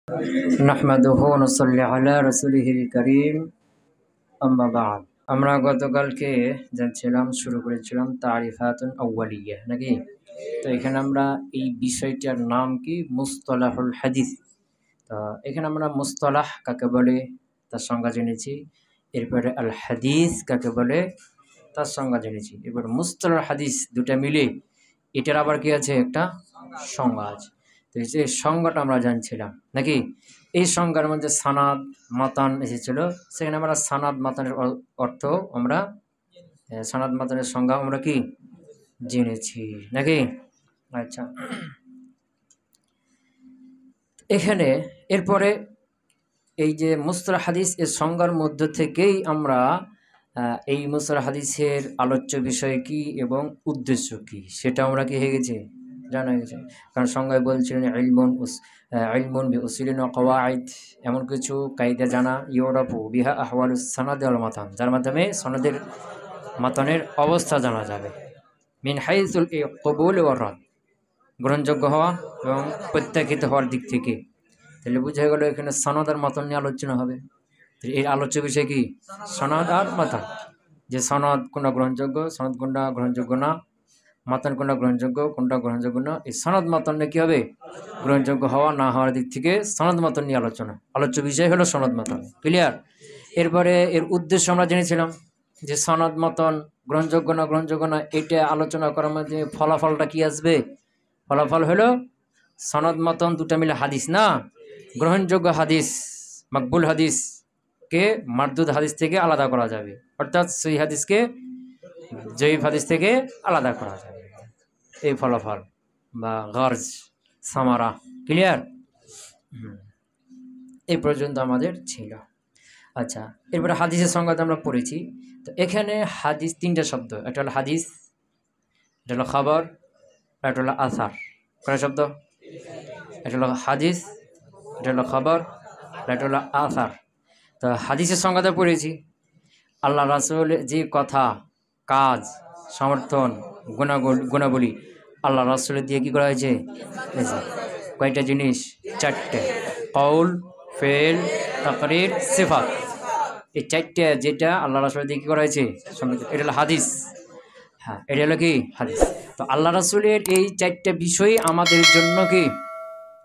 নাহমাদুহু ওয়া নুসাল্লি আলা রাসূলিহিল কারীম আম্মা বা'দ। আমরা গতকালকে শুরু করেছিলাম তারিফাতুন আউয়ালিয়া নাকি? তো এখানে আমরা এই বিষয়টার নাম কি মুসতালাহুল হাদিস। তো এখানে আমরা মুসতালাহ কাকে বলে তার সংজ্ঞা জেনেছি, এরপরে আল হাদিস কাকে বলে তার সংজ্ঞা জেনেছি। এবার মুসতালাহ হাদিস দুটা মিলে এটার আবার কি আছে, একটা সংজ্ঞা আছে। তো এই যে সংজ্ঞাটা আমরা জানছিলাম নাকি? এই সংজ্ঞার মধ্যে সানাদ মাতান এসেছিল, সেখানে আমরা সানাদ মাতানের অর্থ আমরা সানাদ মাতানের সংজ্ঞা আমরা কি জেনেছি নাকি? আচ্ছা, এখানে এরপরে এই যে মুসতালাহ হাদিস এর সংজ্ঞার মধ্য থেকেই আমরা এই মুসতালাহ হাদিসের আলোচ্য বিষয় কি এবং উদ্দেশ্য কি সেটা আমরা কি হয়ে গেছে, জানা হয়ে গেছে। কারণ সংজ্ঞায় বলছিলেন ইলমুন বিউসুলিন ওয়া কওয়াইদ, এমন কিছু কায়দা জানা, ইউরাফু বিহা আহওয়ালুস সানাদ ওয়াল মাতান, যার মাধ্যমে সনদের মাতানের অবস্থা জানা যাবে। মিন হাইসুল কবুল ওয়া রাদ, গ্রহণযোগ্য হওয়া এবং প্রত্যাখ্যাত হওয়ার দিক থেকে। তাহলে বুঝা গেল এখানে সনদ আর মাতান নিয়ে আলোচনা হবে। এর আলোচ্য বিষয় কি সনদ আর মাতান, যে সনদ কোনটা গ্রহণযোগ্য, সনদ কোনটা গ্রহণযোগ্য না, মাতান কোনটা গ্রহণযোগ্য কোনটা গ্রহণযোগ্য না। এই সনদ মাতান কি হবে, গ্রহণযোগ্য হওয়া না হওয়ার দিক থেকে সনদ মাতান নিয়ে আলোচনা, আলোচ্য বিষয় হলো সনদ মাতান। ক্লিয়ার? এরপরে এর উদ্দেশ্য আমরা জেনেছিলাম যে সনদ মাতান গ্রহণযোগ্য না গ্রহণযোগ্য না, এটা আলোচনা করার মধ্যে ফলাফলটা কি আসবে, ফলাফল হলো সনদ মাতান দুটা মিলে হাদিস না, গ্রহণযোগ্য হাদিস মকবুল হাদিস কে মারদুদ হাদিস থেকে আলাদা করা যাবে, অর্থাৎ সহিহ হাদিসকে জয়ীফ হাদিস থেকে আলাদা করা যাবে। এই ফলাফল বা গর্জ সামারা। ক্লিয়ার? এই পর্যন্ত আমাদের ছিল। আচ্ছা, এরপরে হাদিসের সংজ্ঞা আমরা পড়েছি। তো এখানে হাদিস তিনটা শব্দ, একটা হলো হাদিস, এটা হলো খবর, এটা হলো আসার। কয়টা শব্দ? এটা হলো হাদিস, এটা হলো খবর, এটা হলো আসার। তো হাদিসের সংজ্ঞাটা পড়েছি, আল্লাহ রাসূল যে কথা, কাজ, সমর্থন, গুণাবলী আল্লাহ রাসূলের দিয়ে কি করা হয়েছে, কয়টা জিনিস? চারটে, কওল, ফেল, তাকরির, সিফাত। এই চারটে যেটা আল্লাহ রাসূলের দিয়ে কি করা হয়েছে, এটা হলো হাদিস। হ্যাঁ, এটা হলো কি হাদিস। তো আল্লাহ রাসূলের এই চারটে বিষয় আমাদের জন্য কি,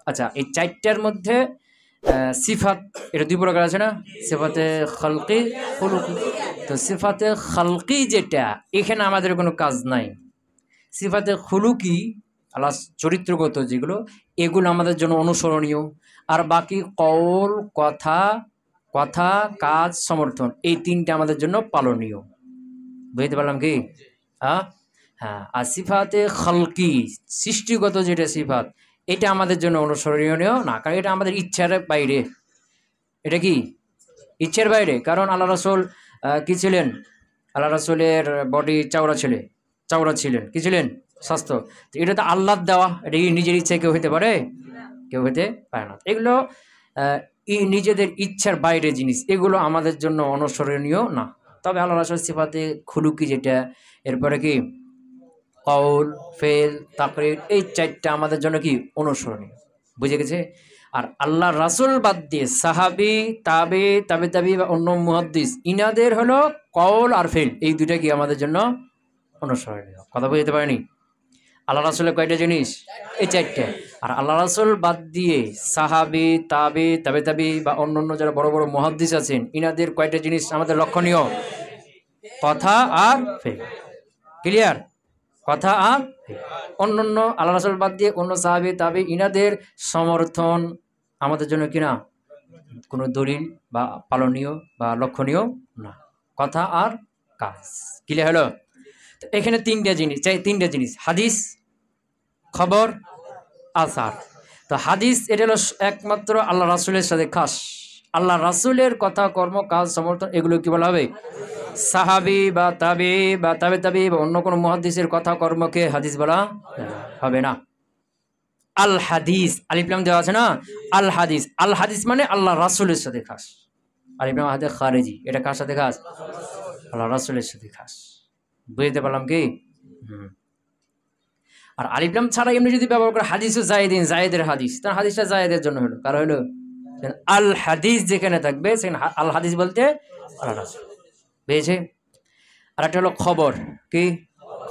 আচ্ছা এই চারটার মধ্যে সিফাত, এটা দুই প্রকার আছে না, সিফাতে খালকি, খুলুকি। তো সিফাতে খালকি যেটা, এখানে আমাদের কোনো কাজ নাই। সিফাতে খুলুকি আল্লাহ চরিত্রগত যেগুলো, এগুলো আমাদের জন্য অনুসরণীয়। আর বাকি কওল, কথা, কাজ, সমর্থন, এই তিনটা আমাদের জন্য পালনীয়। বুঝতে পারলাম কি? হ্যাঁ। আর সিফাতে খালকি সৃষ্টিগত যেটা সিফাত, এটা আমাদের জন্য অনুসরণীয় না, কারণ এটা আমাদের ইচ্ছার বাইরে। এটা কি ইচ্ছার বাইরে? কারণ আল্লাহ রাসূল কি ছিলেন? আল্লাহ রাসূলের বডি চওড়া ছিলেন, কি ছিলেন? স্বাস্থ্য। তো এটা তো আল্লাহর দেওয়া, এটা নিজের ইচ্ছায় কেউ হতে পারে? কেউ হতে পারে না। এগুলো নিজেদের ইচ্ছার বাইরে জিনিস, এগুলো আমাদের জন্য অনুসরণীয় না। তবে আল্লাহ রাসূল সিফাতে খুলুকি যেটা, এরপরে কি কওল, ফেল, তাকরির, এই চারটা আমাদের জন্য কি অনুসরণীয়। বুঝে গেছে? আর আল্লাহ রাসূল বাদ দিয়ে সাহাবী, তাবে বা অন্য মুহাদ্দিস, ইনাদের হলো কওল আর ফেল, এই দুইটা কি আমাদের জন্য অনুসরণীয়। কথা বুঝতে পারেনি? আল্লাহ রাসূলের কয়টা জিনিস? এই চারটে। আর আল্লাহ রাসূল বাদ দিয়ে সাহাবী, তাবে বা অন্য যারা বড় বড় মুহাদ্দিস আছেন, ইনাদের কয়টা জিনিস আমাদের লক্ষণীয়? কথা আর ফেল। ক্লিয়ার? কথা আর অন্য আল্লাহ রাসূল বাদ দিয়ে অন্য সাহাবী, ইনাদের সমর্থন আমাদের জন্য কিনা কোনো দলিল বা পালনীয় বা লক্ষণীয় না। কথা আর কাজ। ক্লিয়ার হলো? তো এখানে তিনটা জিনিস, হাদিস, খবর, আসার। তো হাদিস এটা হলো একমাত্র আল্লাহ রাসূলের সাথে খাস। আল্লাহ রাসূলের কথা, কর্ম, কাজ, সমর্থন, এগুলো কি বলা হবে? সাহাবী বা তাবে বা অন্য কোনো মুহাদ্দিসের কথা, কর্মকে হাদিস বলা হবে না। আল হাদিস, আলিফ লাম দেওয়া আছে না, আল হাদিস মানে আল্লাহ রাসূলের সাথে খাস। আলিফ লাম হাতে খারেজি, এটা কার সাথে খাস? আল্লাহ রাসূলের সাথে খাস। বুঝতে পারলাম কি? আর আলিফ লাম ছাড়া এমনি যদি ব্যবহার করে হাদিসও জায়েদের হাদিস, তার হাদিসটা জায়েদের জন্য হলো, কার হলো? আল হাদিস যেখানে থাকবে সেখানে আল হাদিস বলতে আল্লাহ রাসূল, বুঝেছে? আর একটা হলো খবর, কি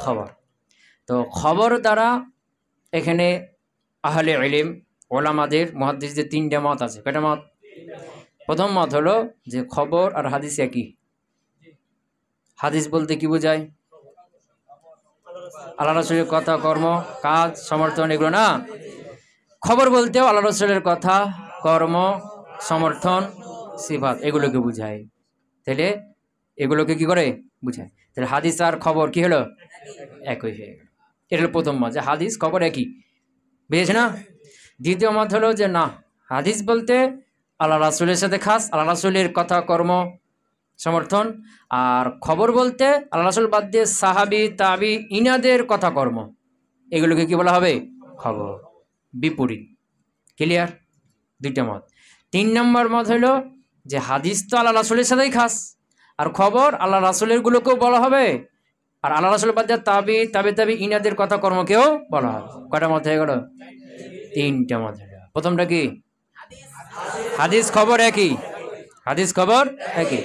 খবর। তো খবর দ্বারা এখানে আহলে ইলম ওলামাদের মুহাদ্দিসদের তিনটা মত আছে। কয়টা মত? প্রথম মত হলো যে খবর আর হাদিস একই। হাদিস বলতে কি বোঝায়? আল্লাহ রাসূলের কথা, কর্ম, কাজ, সমর্থন, এগুলো না। খবর বলতেও আল্লাহ রাসূলের কথা, কর্ম, সমর্থন, সিফাত এগুলোকে বুঝায়। তাহলে এগুলোকে কি করে বুঝায়? তাহলে হাদিস আর খবর কি হলো? একই হয়ে গেল। এটা হলো প্রথম মত, যে হাদিস খবর একই, বুঝেছে না? দ্বিতীয় মত হলো যে না, হাদিস বলতে আল্লাহ রাসূলের সাথে খাস, আল্লাহ রাসূলের কথা, কর্ম, সমর্থন। আর খবর বলতে আল্লাহ রাসূল বাদ দিয়ে সাহাবী, তাবি, ইনাদের কথা, কর্ম, এগুলোকে কি বলা হবে? খবর। বিপরীত। ক্লিয়ার? দুইটা মত। তিন নম্বর মত হলো যে হাদিস তো আল্লাহ রাসূলের সাথেই খাস, আর খবর আল্লাহ রাসূলের গুলোকেও বলা হবে, আর আল্লাহ রাসূল বাদ দিয়ে তাবি, তাবি ইনাদের কথা, কর্মকেও বলা হবে। কয়টা মত হয়ে গেল? তিনটা মত হয়ে গেল। প্রথমটা কি? হাদিস খবর একই, হাদিস খবর একই,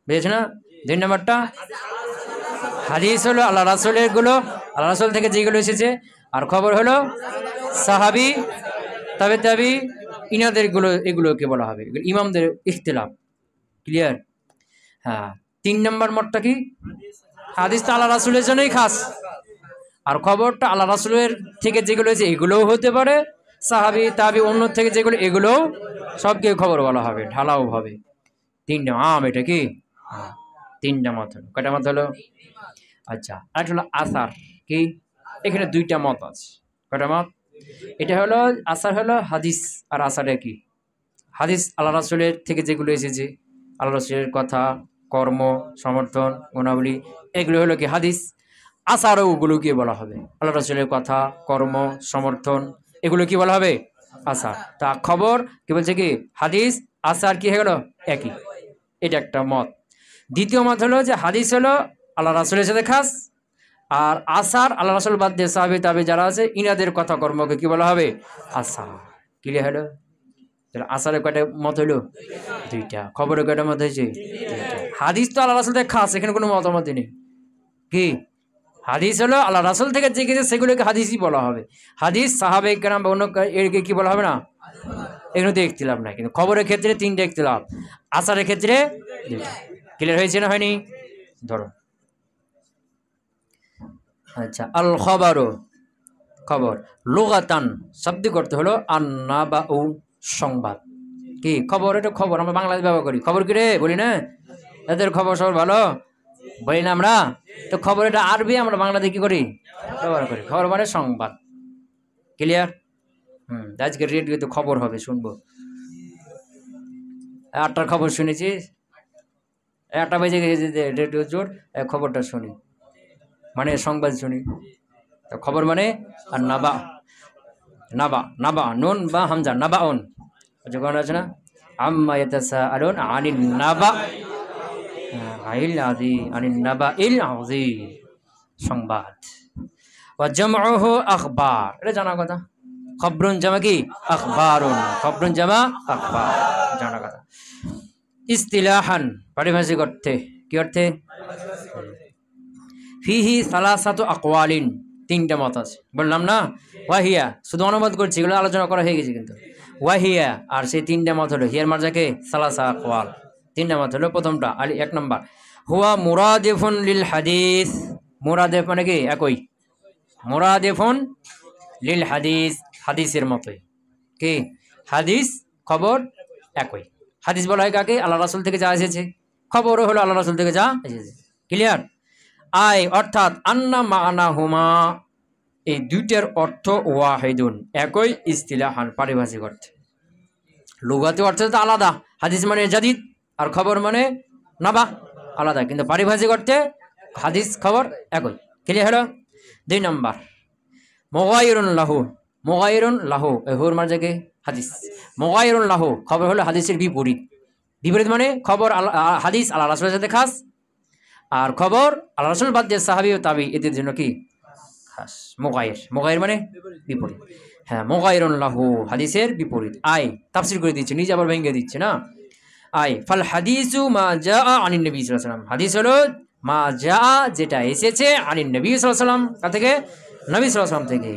বুঝেছ না? দুই নম্বরটা হাদিস হলো আল্লাহ রাসূলের গুলো, আল্লাহ রাসূল থেকে যেগুলো এসেছে, আর খবর হলো সাহাবী, তাবি ইনাদের গুলো, এগুলোকে বলা হবে। ইমামদের ইখতিলাফ। ক্লিয়ার? হ্যাঁ। তিন নম্বর মতটা কি? হাদিস তো আল্লাহ রাসূলের জন্যই খাস, আর খবরটা আল্লাহ রাসূলের থেকে যেগুলো হয়েছে এগুলোও হতে পারে, সাহাবী, তাবি, অন্য থেকে যেগুলো, এগুলোও সবকে খবর বলা হবে, ঢালাও হবে। তিনটা এটা কি? তিনটা মত হলো। কয়টা মত হলো? আচ্ছা, আর হলো আসার, কি? এখানে দুইটা মত আছে। কয়টা মত? এটা হলো আসার, হলো হাদিস আর আসার একই। হাদিস আল্লাহ রাসূলের থেকে যেগুলো এসেছে, আল্লাহ রাসূলের কথা, কর্ম, সমর্থন, গুণাবলী, এগুলো হলো কি হাদিস। আসারও ওগুলো কি বলা হবে? আল্লাহ রাসূলের কথা, কর্ম, সমর্থন, এগুলো কি বলা হবে? আসার। তা খবর কি বলছে কি? হাদিস, আসার কি হয়ে গেল? একই। এটা একটা মত। দ্বিতীয় মত হলো যে হাদিস হলো আল্লাহ রাসূলের সাথে খাস, আর আসার আল্লাহ রাসূল বাদ দিয়ে সাহাবী, তাবি যারা আছে ইনাদের কথা, কর্মকে কি বলা হবে? আসার। ক্লিয়ার হলো? তাহলে আসারের কয়টা মত হইলো? দুইটা। খবরের কয়টা মত হয়েছে? হাদিস তো আল্লাহ রাসূল থেকে খাস, এখানে কোনো মতামত নেই। কি? হাদিস হলো আল্লাহ রাসূল থেকে যে গেছে সেগুলোকে হাদিসই বলা হবে। হাদিস সাহাবে কেরাম বা অন্য এরকে কি বলা হবে না? এখানে তো ইখতিলাফ নাই। কিন্তু খবরের ক্ষেত্রে তিনটা ইখতিলাফ, আসারের ক্ষেত্রে দুইটা। ক্লিয়ার হয়েছে না হয়নি? ধরো, আচ্ছা, আল খবরু খবর, লুগাতান শাব্দিক অর্থ হলো আন-নাবাউ সংবাদ। কি খবর? এটা খবর আমরা বাংলায় ব্যবহার করি। খবর কি রে বলি না? এদের খবর সব ভালো বলি না আমরা? তো খবর এটা আরবি, আমরা বাংলাতে কি করি? ব্যবহার করি। খবর মানে সংবাদ। ক্লিয়ার? আজকে রেডিওতে খবর হবে, শুনবো। 8টার খবর শুনেছি, 1টা বেজে গেছে, রেডিও জোর, খবরটা শুনি, মানে সংবাদ শুনি। তো খবর মানে আর নাবা, নাবা, নাবা নুন বা হামজা, নাবাউন। যখন আছে না আম্মা ইয়াতাসাআলুন আনিন নাবা আইল আযীম, আনিন নাবাইল আযীম, সংবাদ। ওয়া জামউহু আখবার, এটা জানা কথা। খবরুন জামা কি? আখবারুন। খবরুন জামা আখবার, জানা কথা। ইস্তিলাহান পারিভাষিক অর্থে, কি অর্থে? ফিহি সালাসাতু আকওয়ালিন, তিনটা মত আছে বললাম না। ওয়াহিয়া, শুধু অনুবাদ করছি, এগুলো আলোচনা করা হয়ে গেছে কিন্তু। ওয়াহিয়া, আর সেই তিনটা মত হলো, হিয়ার মার্জাকে সালাসা আকওয়াল, তিনটা মত হলো। প্রথমটা আলি 1 নম্বর, হুয়া মুরাদিফুন লিল হাদিস। মুরাদিফ মানে কি? একই। মুরাদিফুন লিল হাদিস, হাদিসের মতোই। কি? হাদিস খবর একই। হাদিস বলা হয় কাকে? আল্লাহ রাসূল থেকে যা এসেছে। খবরও হলো আল্লাহ রাসূল থেকে যা এসেছে। ক্লিয়ার? আই অর্থাৎ আন্না মানা হুমা, এই দুইটার অর্থ ওয়াহিদুন, একই। ইস্তিলাহান পারিভাষিক অর্থে। লুগাতি অর্থে তো আলাদা, হাদিস মানে জাদিদ, আর খবর মানে নাবা, আলাদা। কিন্তু পারিভাষিক অর্থে হাদিস খবর একই। ক্লিয়ার হলো? 2 নম্বর, মুগায়িরুন লাহু। মুগায়িরুন লাহু, হুর মার্জাকে হাদিস। মুগায়িরুন লাহু, খবর হলো হাদিসের বিপরীত। বিপরীত মানে খবর হাদিস আল্লাহ রাসূলের সাথে খাস, আর খবর আল্লাহ রাসূল বাদ দিয়ে সাহাবী ও তাবি এদের জন্য কি? খাস। মুগায়ির, মুগায়ির মানে বিপরীত। হ্যাঁ, মুগাইরুন লাহু হাদিসের বিপরীত। আই তাফসীর করে দিচ্ছে, নিজে আবার ভেঙে দিচ্ছে না। আই ফাল হাদিসু মা জাআ আনিন নবী সাল্লাল্লাহু আলাইহি ওয়াসাল্লাম, হাদিস হলো মা জাআ যেটা এসেছে আনিন নবী সাল্লাল্লাহু আলাইহি ওয়াসাল্লাম কার থেকে, নবী সাল্লাল্লাহু আলাইহি ওয়াসাল্লাম থেকে।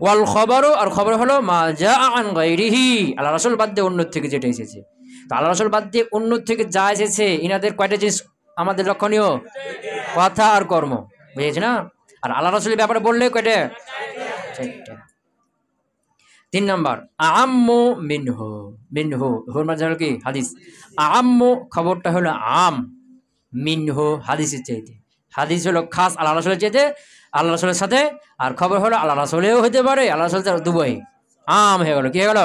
ওয়াল খবরু আর খবর হলো মা জাআ আন গায়রিহি আল্লাহ রাসূল বাদ দিয়ে অন্য থেকে যেটা এসেছে। তো আল্লাহ রাসূল বাদ দিয়ে অন্য থেকে যা এসেছে ইনাদের কয়টা জিনিস আমাদের লক্ষণীয়, কথা আর কর্ম, বুঝেছ না? আর আল্লাহ রাসূলের ব্যাপারে বললে কয়টা, চারটা। 3 নাম্বার আম্মু মিনহু, মিনহু হুর মানে হলো কি হাদিস, আম্মু খবরটা হলো আম, মিনহু হাদিসের চাইতে, হাদিস হলো খাস আল্লাহ রাসূলের চাইতে, আল্লাহ রাসূলের সাথে, আর খবর হলো আল্লাহ রাসূলেও হতে পারে, আল্লাহ রাসূল তার দুবই, আম হয়ে গেল, কি হয়ে গেল?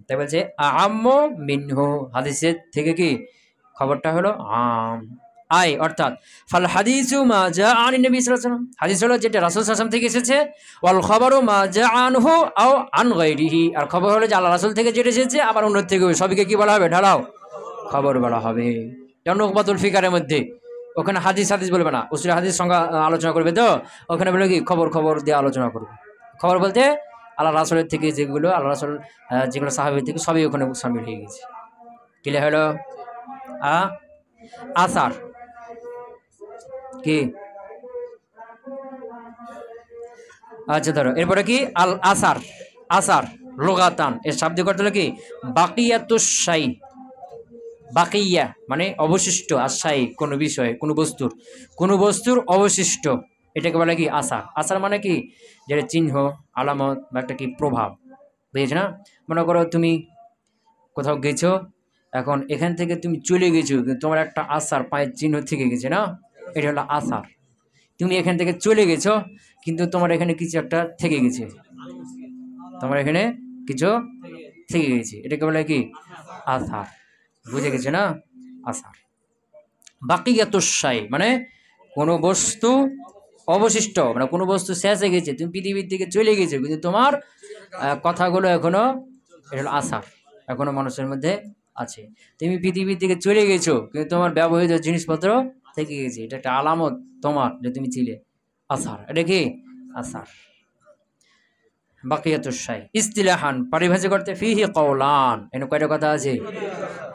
তাই বলছে আম্মু মিনহু হাদিসের থেকে কি খবরটা হলো আম। আই অর্থাৎ ফাল হাদিসু মা জাআ আনিন নবী সাল্লাল্লাহু আলাইহি ওয়াসাল্লাম, হাদিস হলো যেটা রাসূল সাল্লাল্লাহু আলাইহি ওয়াসাল্লাম থেকে এসেছে। ওয়াল খবরু মা জাআ আনহু আও আন গায়রিহি আর খবর হলো যে আল্লাহ রাসূল থেকে যেটা এসেছে আবার অন্য থেকে, সবকে কি বলা হবে, ঢালাও খবর বলা হবে। যেমন নুকবাতুল ফিকারের মধ্যে ওখানে হাদিস হাদিস বলবে না, উসুল হাদিস সংজ্ঞা আলোচনা করবে, তো ওখানে বলে কি খবর খবর দিয়ে আলোচনা করবে। খবর বলতে আল্লাহ রাসূলের থেকে যেগুলো, আল্লাহ রাসূল যেগুলো সাহাবী থেকে সবই ওখানে শামিল হয়ে গেছে। ক্লিয়ার হলো? আসার কি, আচ্ছা ধরো এরপরে কি আল আসার, আসার লুগাতান এর শাব্দিক অর্থ হলো কি বাকিয়াতুশ শাই, বাকিয়া মানে অবশিষ্ট, আশাই কোনো বিষয়, কোনো বস্তুর অবশিষ্ট, এটাকে বলে কি আসার। আসার মানে কি যেটা চিহ্ন, আলামত বা একটা কি প্রভাব, বুঝেছ না? মনে করো তুমি কোথাও গেছো, এখন এখান থেকে তুমি চলে গেছো কিন্তু তোমার একটা আসার পায়ের চিহ্ন থেকে গেছে না, এটা হলো আসার। তুমি এখান থেকে চলে গেছো কিন্তু তোমার এখানে কিছু একটা থেকে গেছে, তোমার এখানে কিছু থেকে গেছে, এটাকে বলে কি আসার, বুঝে গেছে না? আসার। বাকিয়াতুশ শাই মানে কোনো বস্তু অবশিষ্ট, মানে কোনো বস্তু শেষ হয়ে গেছে, তুমি পৃথিবীর থেকে চলে গেছো কিন্তু তোমার কথাগুলো এখনো, এটা হলো আসার, এখনো মানুষের মধ্যে আছে। তুমি পৃথিবীর থেকে চলে গেছো কিন্তু তোমার ব্যবহৃত জিনিসপত্র থেকে গেছে, এটা একটা আলামত তোমার যে তুমি ছিলে, আসার, এটা কি আসার। বাকিয়াতুশ শাই। ইস্তিলাহান পারিভাষিক অর্থে ফিহি কওলান, এখানে কয়টা কথা আছে,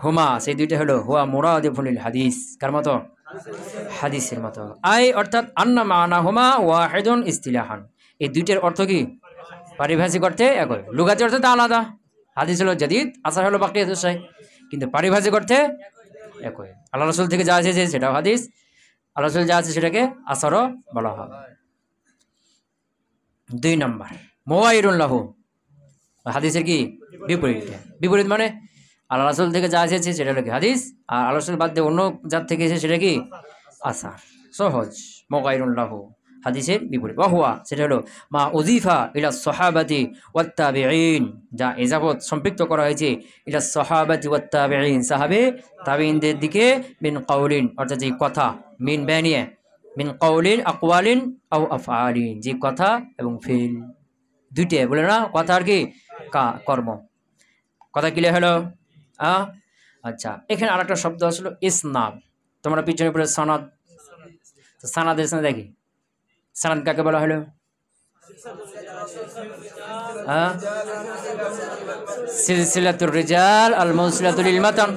হুমা সেই দুইটা হলো হুয়া মুরাদিফুল হাদিস, কার মতো, হাদিসের মতো। আই অর্থাৎ আন্না মানা হুমা ওয়াহিদুন ইস্তিলাহান, এই দুইটার অর্থ কি পারিভাষিক অর্থে একই, লুগাতি অর্থে তা আলাদা। হাদিস হলো জাদিদ, আসার হলো বাকিয়াতুশ শাই, কিন্তু পারিভাষিক অর্থে একই। আল্লাহ রাসূল থেকে যা এসেছে সেটাও হাদিস, আল্লাহ রাসূল যা আছে সেটাকে আসারও বলা হবে। 2 নম্বর মুগাইরুন লাহু হাদিসের কি বিপরীত, বিপরীত মানে আল্লাহ রাসূল থেকে যা এসেছে সেটা হলো কি হাদিস, আর আল্লাহ রাসূল বাদ দিয়ে অন্য জাত থেকে এসেছে সেটা কি আসার। সহজ, মুগাইরুন লাহু হাদিসের বিপরীত। ওয়াহুয়া সেটা হলো মা উযিফা ইলা সাহাবাতি ওয়াত তাবিঈন, যা ইজাফত সম্পৃক্ত করা হয়েছে ইলা সাহাবাতি ওয়াত তাবিঈন সাহাবে তাবিঈনদের দিকে, মিন কাউলিন অর্থাৎ যে কথা, মিন বানিয়ে, মিন কাউলিন আকওয়ালিন আও আফআলিন যে কথা এবং ফিল, দুইটা বলে না, কথা আর কি কর্ম। কথা ক্লিয়ার হলো? আচ্ছা, এখানে আরেকটা শব্দ আসলো ইসনাদ, তোমরা পিছনে পড়ে সনদ, সানাদের সাথে দেখি সানাদ কাকে বলা হলো, সিলসিলাতুর রিজাল আল মাউসিলাতুল লিল মাতান,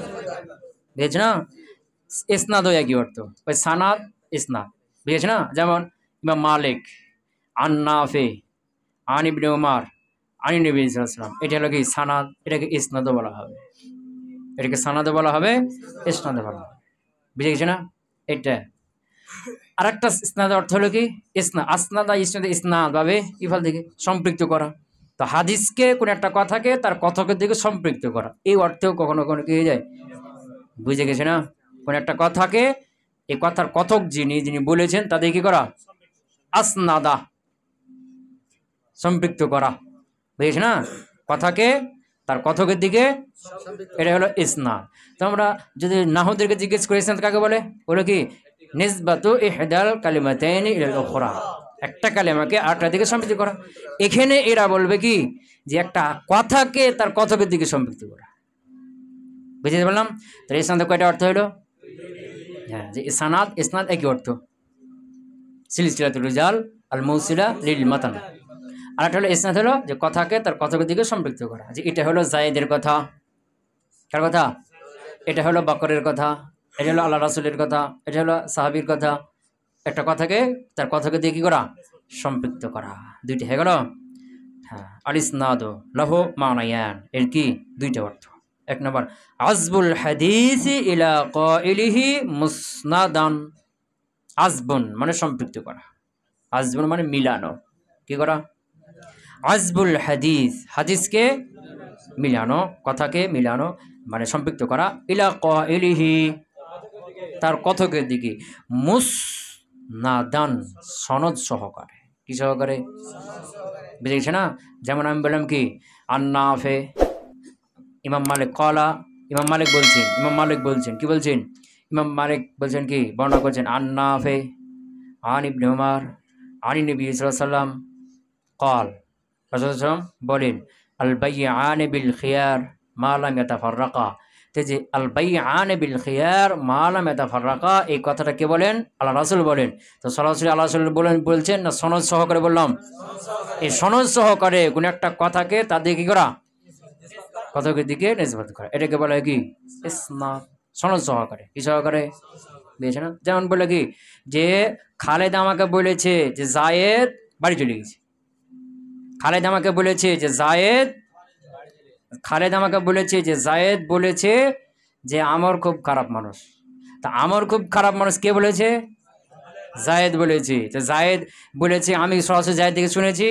বুঝেছ না? ইসনাদও একই অর্থ, ওই সানাদ ইসনাদ, বুঝেছ না? যেমন ইমাম মালিক আন নাফি আন ইবনে উমর আন নবী সাল্লাল্লাহু আলাইহি ওয়াসাল্লাম, এটা হলো কি সানাদ, এটাকে ইসনাদও বলা হবে, এটাকে সানাদও বলা হবে, ইসনাদও বলা হবে, বুঝে গেছে না? এটা আরেকটা ইসনাদ অর্থ হলো কি আসনাদা ইসনাদ, ইসনাদ ভাবে ইফাল থেকে সম্পৃক্ত করা, তো হাদিসকে কোন একটা কথাকে তার কথকের দিকে সম্পৃক্ত করা, এই অর্থেও কখনো কখনো কি হয়ে যায়, বুঝে গেছে না? কোন একটা কথাকে এই কথার কথক যিনি বলেছেন তাদের কি করা, আসনাদা সম্পৃক্ত করা, বুঝেছ না? কথাকে তার কথকের দিকে, এটা হলো ইসনাদ। তো আমরা যদি নাহদেরকে জিজ্ঞেস করি ইসনাদ কাকে বলে, বলে কি নিসবাতু ইহদাল কালিমাতাইনি ইলাল উখরা, একটা কালেমাকে আরেকটার দিকে সম্পৃক্ত করা। এখানে এরা বলবে কি যে একটা কথাকে তার কথকের দিকে সম্পৃক্ত করা, বুঝতে পারলাম? তাহলে ইসনাদের কয়টা অর্থ হলো? হ্যাঁ, যে সানাদ ইসনাদ একই অর্থ, সিলসিলাতুর রিজাল আল মাউসিলা লিল মাতান। আর একটা হলো ইসনাদ হলো যে কথাকে তার কথার দিকে সম্পৃক্ত করা, যে এটা হলো জায়েদের কথা, কার কথা, এটা হলো বকরের কথা, এটা হলো আল্লাহ রাসূলের কথা, এটা হলো সাহাবীর কথা। একটা কথাকে তার কথাকে দিয়ে কি করা, সম্পৃক্ত করা। দুইটা হয়ে গেল। হ্যাঁ, আল ইসনাদু লাহু মানায়ান, এর কি দুইটা অর্থ। এক নম্বর আজবুল হাদিসি ইলা কাইলিহি মুসনাদান। আজবুন মানে সম্পৃক্ত করা, আজবুন মানে মিলানো, কি করা, আজবুল হাদিস হাদিসকে মিলানো, কথাকে মিলানো মানে সম্পৃক্ত করা, ইলা কাইলিহি তার কথকের দিকে, মুসনাদান সনদ সহকারে, কি সহকারে, বুঝেছে না? যেমন আমি বললাম কি আন্নাফে ইমাম মালিক কলা, ইমাম মালিক বলছেন, ইমাম মালিক বলছেন, কি বলছেন, ইমাম মালিক বলছেন কি বর্ণনা করছেন, আন্নাফে আন ইবনে উমর আনি নবী সাল্লাল্লাহু আলাইহি ওয়াসাল্লাম قال রাসূল বলেন আল বাইআন বিল খিয়ার মা লাম ইয়াতাফাররাকা। তো যে আল বাইআন বিল খিয়ার মা লাম ইয়াতাফাররাকা, এই কথাটা কে বলেন, আল্লাহ রাসূল বলেন। তো সরাসরি আল্লাহ রাসূল বলছেন না সনদ সহকারে বললাম? এই সনদ সহকারে কোন একটা কথাকে তাদের কি করা, কথাকের দিকে নিসবত করা, এটাকে বলা হয় কি ইসনাদ, সনদ সহকারে, কি সহকারে, বুঝেছে না? যেমন বলে কি যে খালেদ আমাকে বলেছে যে জায়েদ বাড়ি চলে গেছে, খালেদ আমাকে বলেছে যে জায়েদ, খালেদ আমাকে বলেছে যে জায়েদ বলেছে যে আমর খুব খারাপ মানুষ। তা আমর খুব খারাপ মানুষ কে বলেছে, জায়েদ বলেছে। তো জায়েদ বলেছে, আমি সরাসরি জায়েদ থেকে শুনেছি,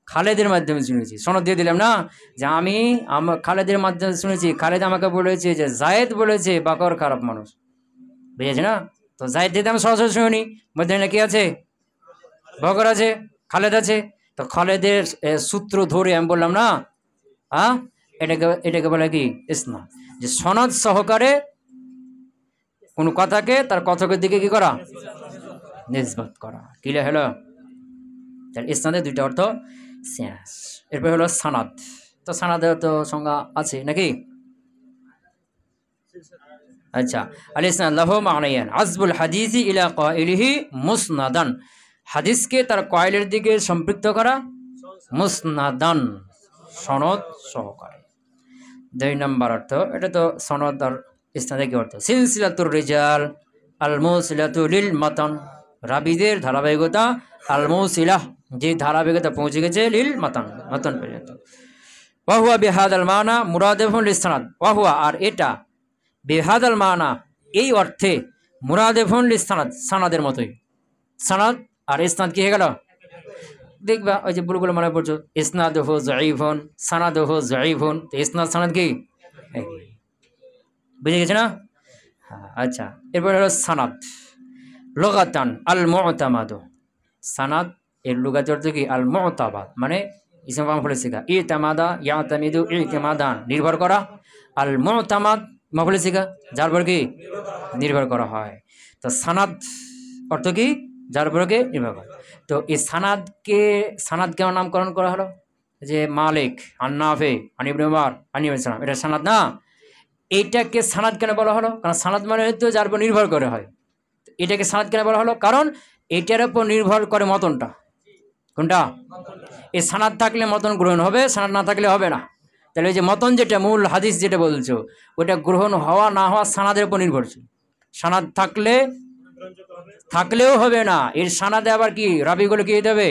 খালেদের মাধ্যমে শুনেছি, সনদ দিয়ে দিলাম না যে আমি খালেদের মাধ্যমে শুনেছি, খালেদ আমাকে বলেছে যে জায়েদ বলেছে বাকর খারাপ মানুষ, বুঝেছে না? তো জায়েদ দিয়ে আমি সরাসরি শুনি, মধ্যে নাকি আছে, বকর আছে, খালেদ আছে। তো খালেদের সূত্র ধরে আমি বললাম না, হ্যাঁ, এটাকে বলে কি ইসনাদ, যে সনদ সহকারে কোন কথাকে তার কথকের দিকে কি করা, নিসবত করা। ক্লিয়ার হলো? তাহলে ইসনাদের দুইটা অর্থ শেষ। এরপর হলো সানাদ। তো সানাদের তো সংজ্ঞা আছে নাকি? আচ্ছা, আল ইসনাদ লাহু মানায়ান আজবুল হাদিসি ইলা কাইলিহি মুসনাদান, হাদিসকে তার কয়েলের দিকে সম্পৃক্ত করা, মুসনাদান সনদ সহকারে। দুই নম্বর অর্থ, এটা তো সনদ আর ইসনাদের কি অর্থ, সিলসিলাতুর রিজাল আল মুসিলাতু লিল মাতান, রাবিদের ধারাবাহিকতা, আল মুসিলাহ যে ধারাবাহিকতা পৌঁছে গেছে, লিল মাতান মাতান পর্যন্ত। ওয়াহুয়া বিহাদাল মানা মুরাদেফুল ইসনাদ, ওয়াহুয়া আর এটা, বিহাদাল মানা এই অর্থে, মুরাদেফুল ইসনাদ সানাদের মতোই, সানাদ আর ইসনাদ কি হয়ে গেল, দেখবা ওই যে বুলগুলো মনে পড়ছো, ইসনাদুহু যায়ীফুন সানাদুহু যায়ীফুন, তো ইসনাদ সানাদ কি বুঝে গেছে না? হ্যাঁ, আচ্ছা। এরপর হলো সানাদ লুগাতান আল মুতামাদু, সানাদ এর লুগাত অর্থ কি আল মুতাবাদ, মানে ইসম মাফউল সিগা, ইতামাদা ইয়াতামিদু ইতিমাদান নির্ভর করা, আল মুতামাদ মাফউল সিগা যার উপর কি নির্ভর করা হয়। তো সানাদ অর্থ কি যার উপর কি নির্ভর করা। তো এই সানাদ কেন নামকরণ করা হলো, যে মালিক আন্নাফে আন ইবনে উমর আন নবী সাল্লাল্লাহু আলাইহি ওয়াসাল্লাম, এটা সানাদ না? এইটাকে সানাদ কেন বলা হলো, কারণ সানাদ মানে হয়তো যার উপর নির্ভর করে হয়। এটাকে সানাদ কেন বলা হলো, কারণ এটার উপর নির্ভর করে মতনটা, কোনটা, এই সানাদ থাকলে মতন গ্রহণ হবে, সানাদ না থাকলে হবে না। তাহলে এই যে মতন যেটা মূল হাদিস যেটা বলছো, ওটা গ্রহণ হওয়া না হওয়া সানাদের উপর নির্ভরশীল। সানাদ থাকলেও হবে না, এর সানাদে আবার কি রাবিগুলো কি দিতে হবে,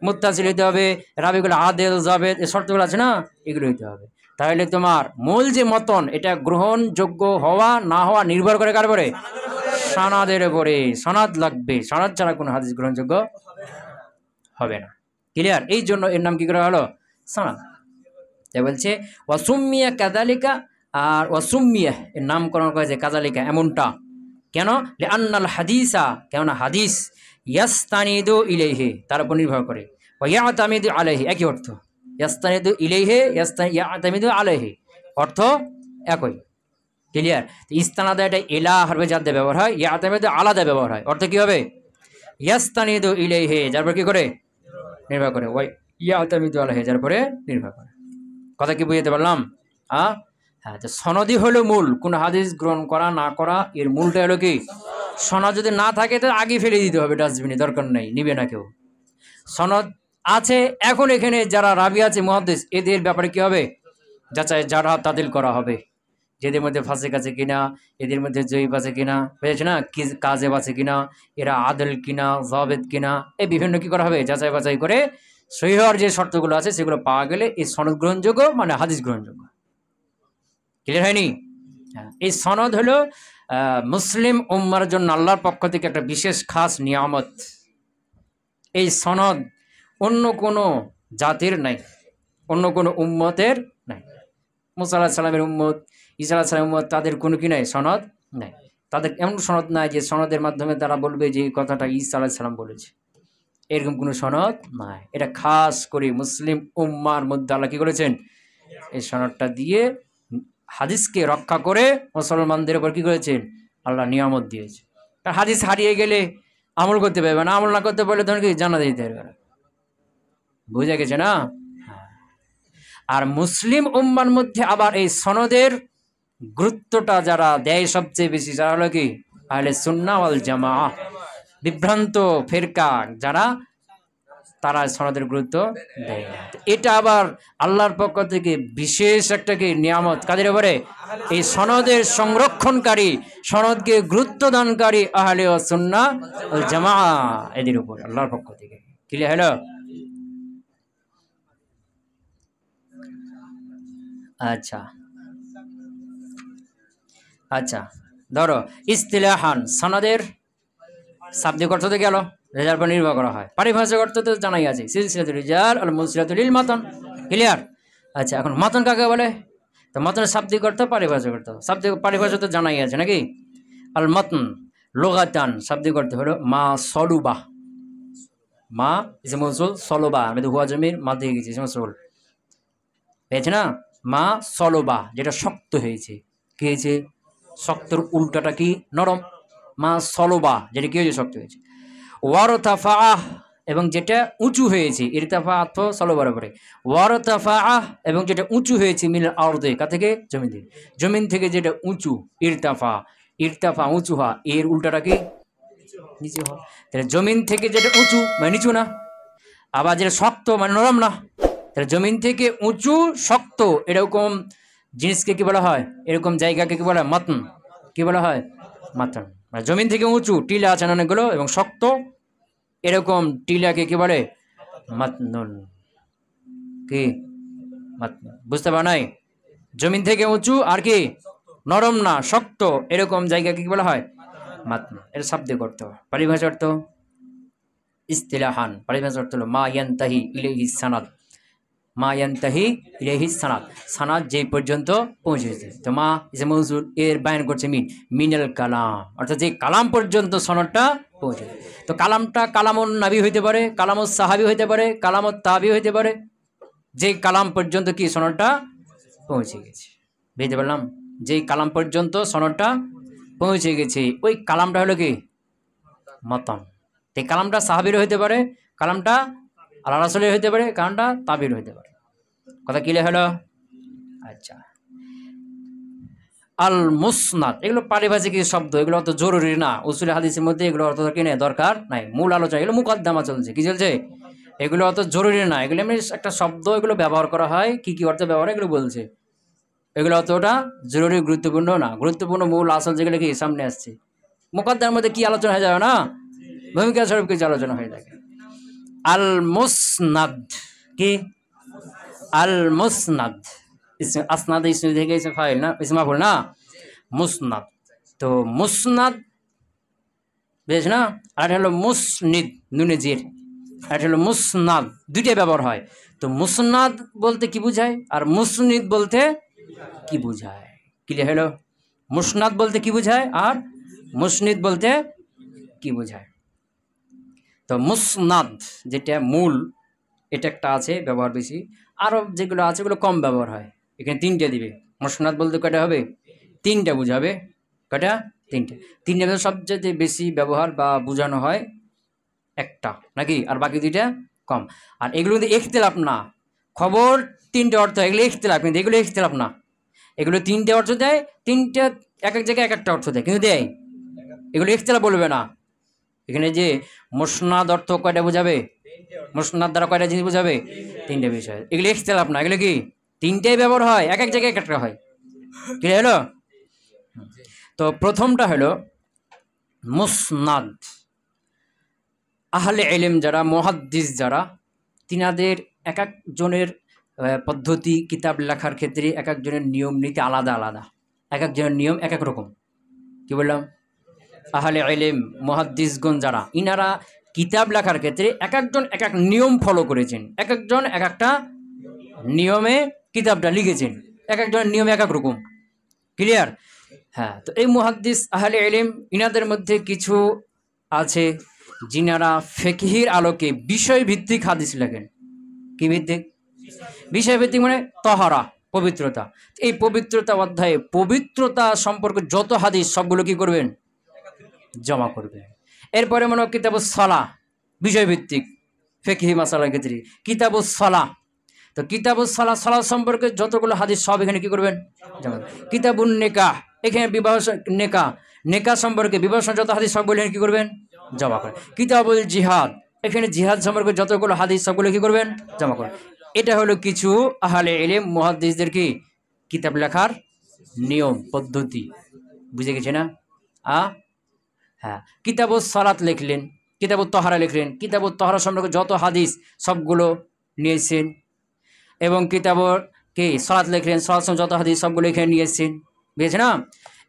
মুত্তাসিল হতে হবে, রাবিগুলো আদেল যাবে, এই শর্তগুলো আছে না, এগুলো হইতে হবে। তাহলে তোমার মূল যে মতন, এটা গ্রহণযোগ্য হওয়া না হওয়া নির্ভর করে কার উপরে, সানাদের উপরে। সানাদ লাগবে, সানাদ ছাড়া কোনো হাদিস গ্রহণযোগ্য হবে না। ক্লিয়ার? এই জন্য এর নাম কি করা হলো, সানাদ। তাই বলছে ওয়াসুমিয়া কাযালিকা, আর ওয়াসুমিয়া এর নামকরণ করেছে কাযালিকা এমনটা, কেন, লিআন্নাল হাদিসা, কেননা হাদিস ইয়াস্তানিদু ইলাইহি তার উপর নির্ভর করে, ওয়া ইয়াতামিদু আলাইহি একই অর্থ, ইয়াস্তানিদু ইলাইহি ইয়াতামিদু আলাইহি অর্থ একই। ক্লিয়ার? ইস্তানাদা এটা ইলা হারফে জার দিয়ে ব্যবহার হয়, ইয়াতামিদু আলাদা ব্যবহার হয়, অর্থ কি হবে, ইয়াস্তানিদু ইলাইহি যার উপর কি করে নির্ভর করে, ওয়া ইয়াতামিদু আলাইহি যার উপরে নির্ভর করে। কথা কি বুঝতে পারলাম? হ্যাঁ, তো সনদি হলো মূল, কোন হাদিস গ্রহণ করা না করা এর মূলটা হলো কি সনদ। যদি না থাকে তো আগে ফেলে দিতে হবে ডাস্টবিনে, দরকার নেই, নিবে না কেউ। সনদ আছে, এখন এখানে যারা রাবি আছে মুহাদ্দিস, এদের ব্যাপারে কি হবে? যাচাই যারা তাদিল করা হবে, যেদের মধ্যে ফাসিক আছে কিনা, এদের মধ্যে জয়ীব আছে কিনা, বুঝেছ না, কি কাজেব আছে কিনা, এরা আদল কিনা, জাবেদ কিনা, এই বিভিন্ন কি করা হবে? যাচাই বাছাই করে সহিহ হওয়ার যে শর্তগুলো আছে সেগুলো পাওয়া গেলে এই সনদ গ্রহণযোগ্য, মানে হাদিস গ্রহণযোগ্য। ক্লিয়ার হয়নি? হ্যাঁ, এই সনদ হলো মুসলিম উম্মার জন্য আল্লাহর পক্ষ থেকে একটা বিশেষ খাস নিয়ামত। এই সনদ অন্য কোনো জাতির নাই, অন্য কোনো উম্মতের নাই। মুসা আলাইহিস সালামের উম্মত, ঈসা আলাইহিস সালামের উম্মত, তাদের কোনো কি নাই? সনদ নাই। তাদের এমন সনদ নাই যে সনদের মাধ্যমে তারা বলবে যে এই কথাটা ঈসা আলাইহিস সালাম বলেছে, এরকম কোনো সনদ নাই। এটা খাস করে মুসলিম উম্মার মধ্যে আল্লাহ কি করেছেন? এই সনদটা দিয়ে হাদিসকে রক্ষা করে মুসলমানদের উপর কি করেছেন? আল্লাহ নিয়ামত দিয়েছে। কারণ হাদিস হারিয়ে গেলে আমল করতে পারবে না, আমল না করতে পারলে তখন কি জানা দিতে পারবে না। বুঝে গেছে না? আর মুসলিম উম্মার মধ্যে আবার এই সনদের গুরুত্বটা যারা দেয় সবচেয়ে বেশি, যারা হলো কি আহলে সুন্নাহ ওয়াল জামাআহ, বিভ্রান্ত ফিরকা যারা, তারা সনদের গুরুত্ব দেয়। এটা আবার আল্লাহর পক্ষ থেকে বিশেষ একটা কি নিয়ামত কাদের উপরে? এই সনদের সংরক্ষণকারী, সনদকে গুরুত্ব দানকারী আহলে সুন্নাহ ওয়াল জামাআহ, এদের উপর আল্লাহর পক্ষ থেকে। ক্লিয়ার হলো? আচ্ছা আচ্ছা, ধরো ইস্তিলাহান সনদের শাব্দিক অর্থ তো গেল, রেজার পর নির্ভর করা হয়। পারিভাষিক অর্থ তো জানাই আছে, সিলসিলাতুল রিজাল আল মুরসালাতুল লিল মাতন। ক্লিয়ার? আচ্ছা, এখন মাতন কাকে বলে? তো মাতনের শাব্দিক অর্থ, পারিভাষিক অর্থ। শাব্দিক পারিভাষিক তো জানাই আছে নাকি? আল মাতন লুগাতান শাব্দিক অর্থ হলো মা সলুবা, মা ইসমে মৌসুল, সলবা আমি তো হুয়া জমির মা দিয়ে গেছি ইসমে মৌসুল, পেয়েছে না? মা সলবা, যেটা শক্ত হয়েছে। কি হয়েছে? শক্তর উল্টাটা কি? নরম। মা সলবা, যেটা কি হয়েছে? শক্ত হয়েছে। ওয়ারতাফাআহ, এবং যেটা উঁচু হয়েছে, ইরতাফাআত সলবার উপরে। ওয়ারতাফাআহ, এবং যেটা উঁচু হয়েছে, মিনাল আরদে, কা থেকে? জমিন থেকে। জমিন থেকে যেটা উঁচু, ইরতাফা, ইরতাফা উঁচু হওয়া, এর উল্টাটা কি? নিচু হওয়া। তাহলে জমিন থেকে যেটা উঁচু মানে নিচু না, আবার যেটা শক্ত মানে নরম না। তাহলে জমিন থেকে উঁচু শক্ত এরকম জিনিসকে কি বলা হয়? এরকম জায়গাকে কি বলা হয়? মাতন। কি বলা হয়? মাতন। মানে জমিন থেকে উঁচু, টিলা আছে অনেকগুলো এবং শক্ত, এরকম টিলাকে কি বলে? মাতনুন। কি? মাতনুন। বুঝতে পার নাই? জমিন থেকে উঁচু আর কি নরম না, শক্ত, এরকম জায়গাকে কি বলা হয়? মাতনুন। এর শাব্দিক অর্থ। পারিভাষিক অর্থ ইস্তিলাহান, পারিভাষিক অর্থ হলো মা ইয়ানতাহি ইলাইহি সানাদ, মা ইয়ানতাহি ইলাইহি সানাদ, সানাদ যে পর্যন্ত পৌঁছেছে। তো মা ইসমে মৌসুল, এর বায়ান করছে মিন, মিনাল কালাম, অর্থাৎ যে কালাম পর্যন্ত সনদটা পৌঁছেছে। তো কালামটা কালামুন নবী হইতে পারে, কালামুস সাহাবী হইতে পারে, কালামুত তাবী হইতে পারে, যে কালাম পর্যন্ত কি সনদটা পৌঁছে গেছে। বুঝতে পারলাম? যেই কালাম পর্যন্ত সনদটা পৌঁছে গেছে, ওই কালামটা হলো কি? মতন। এই কালামটা সাহাবীর হইতে পারে, কালামটা আল্লাহ রাসূলের হইতে পারে, কালামটা তাবীর হইতে পারে। কথা ক্লিয়ার হলো? আচ্ছা, আল মুসনাদ, এগুলো পারিভাষিক শব্দ, এগুলো অত জরুরি না। উসুল হাদিসের মধ্যে এগুলো অর্থ কিনে দরকার নাই, মূল আলোচনা এগুলো মুকদ্দমা চলছে। কি চলছে? এগুলো অত জরুরি না, এগুলো এমনি একটা শব্দ, এগুলো ব্যবহার করা হয়, কি কি অর্থে ব্যবহার এগুলো বলছে। এগুলো অতটা জরুরি গুরুত্বপূর্ণ না। গুরুত্বপূর্ণ মূল আসল যেগুলো কি সামনে আসছে, মুকদ্দমার মধ্যে কি আলোচনা হয়ে যাবে না, ভূমিকা স্বরূপ কিছু আলোচনা হয়ে থাকে। আল মুসনাদ কি? আল মুসনাদ আসনাদ ইসম থেকে ইসম ফাইল না, ইসম মাফউল না, মুসনাদ। তো মুসনাদ বেশ না, আর হলো মুসনিদ, নুনে জির, আর হলো মুসনাদ, দুইটা ব্যবহার হয়। তো মুসনাদ বলতে কি বুঝায় আর মুসনিদ বলতে কি বুঝায়? ক্লিয়ার হলো? মুসনাদ বলতে কি বুঝায় আর মুসনিদ বলতে কি বুঝায়? তো মুসনাদ যেটা মূল, এটা একটা আছে ব্যবহার বেশি, আরও যেগুলো আছে ওগুলো কম ব্যবহার হয়। এখানে তিনটে দিবে। মুসনাদ বলতে কয়টা হবে? তিনটা বুঝাবে। কয়টা? তিনটে। তিনটে সবচেয়ে বেশি ব্যবহার বা বোঝানো হয় একটা নাকি, আর বাকি দুইটা কম। আর এগুলো কিন্তু ইখতিলাফ না, খবর তিনটে অর্থ, এগুলো ইখতিলাফ, কিন্তু এগুলো ইখতিলাফ না। এগুলো তিনটে অর্থ দেয়, তিনটে এক এক জায়গায় এক একটা অর্থ দেয়, কিন্তু দেয়, এগুলো ইখতিলাফ বলবে না। এখানে যে মুসনাদ অর্থ কয়টা বোঝাবে? মুসনাদ দ্বারা কয়টা জিনিস বোঝাবে? তিনটে বিষয়। এগুলো ইখতিলাফ না, এগুলো কি তিনটেই ব্যবহার হয়, এক এক জায়গায় একটা হয়। কি হলো? তো প্রথমটা হলো মুসনাদ। আহলে ইলম যারা, মুহাদ্দিস যারা, তিনাদের এক একজনের পদ্ধতি, কিতাব লেখার ক্ষেত্রে এক একজনের নিয়ম নীতি আলাদা আলাদা, এক একজনের নিয়ম এক এক রকম। কি বললাম? আহলে ইলম মুহাদ্দিসগণ যারা, ইনারা কিতাব লেখার ক্ষেত্রে এক একজন এক এক নিয়ম ফলো করেছেন, এক একজন এক একটা নিয়মে কিতাবটা লিখেছেন, এক একজনের নিয়ম এক এক রকম। ক্লিয়ার? হ্যাঁ। তো এই মুহাদ্দিস আহলে ইলম, ইনাদের মধ্যে কিছু আছে যিনারা ফিকহির আলোকে বিষয়ভিত্তিক হাদিস লেখেন। কি ভিত্তিক? বিষয়ভিত্তিক মানে তহারা, পবিত্রতা। এই পবিত্রতা অধ্যায়ে পবিত্রতা সম্পর্কে যত হাদিস সবগুলো কি করবেন? জমা করবেন। এরপরে মনে হয় কিতাবুস সালাহ, বিষয়ভিত্তিক ফিকহি মাসালার ক্ষেত্রে কিতাবুস সালাহ। তো কিতাবুস সালাহ, সালাহ সম্পর্কে যতগুলো হাদিস সব এখানে কি করবেন? জমা। কিতাবুন নেকাহ, এখানে বিবাহ নেকাহ, নেকাহ সম্পর্কে বিবাহ যত হাদিস সবগুলো এখানে কি করবেন? জমা করেন। কিতাবুল জিহাদ, এখানে জিহাদ সম্পর্কে যতগুলো হাদিস সবগুলো কি করবেন? জমা করেন। এটা হলো কিছু আহলে ইলম মুহাদ্দিসদের কি কিতাব লেখার নিয়ম পদ্ধতি। বুঝে গেছে না? হ্যাঁ। কিতাবুস সালাত লিখলেন, কিতাবুত তাহারা লিখলেন, কিতাবুত তাহারা সম্পর্কে যত হাদিস সবগুলো নিয়েছেন, এবং কিতাবর কি সালাত লিখলেন, সালাত যত হাদিস সবগুলো এখানে নিয়েছেন। বুঝেছে না?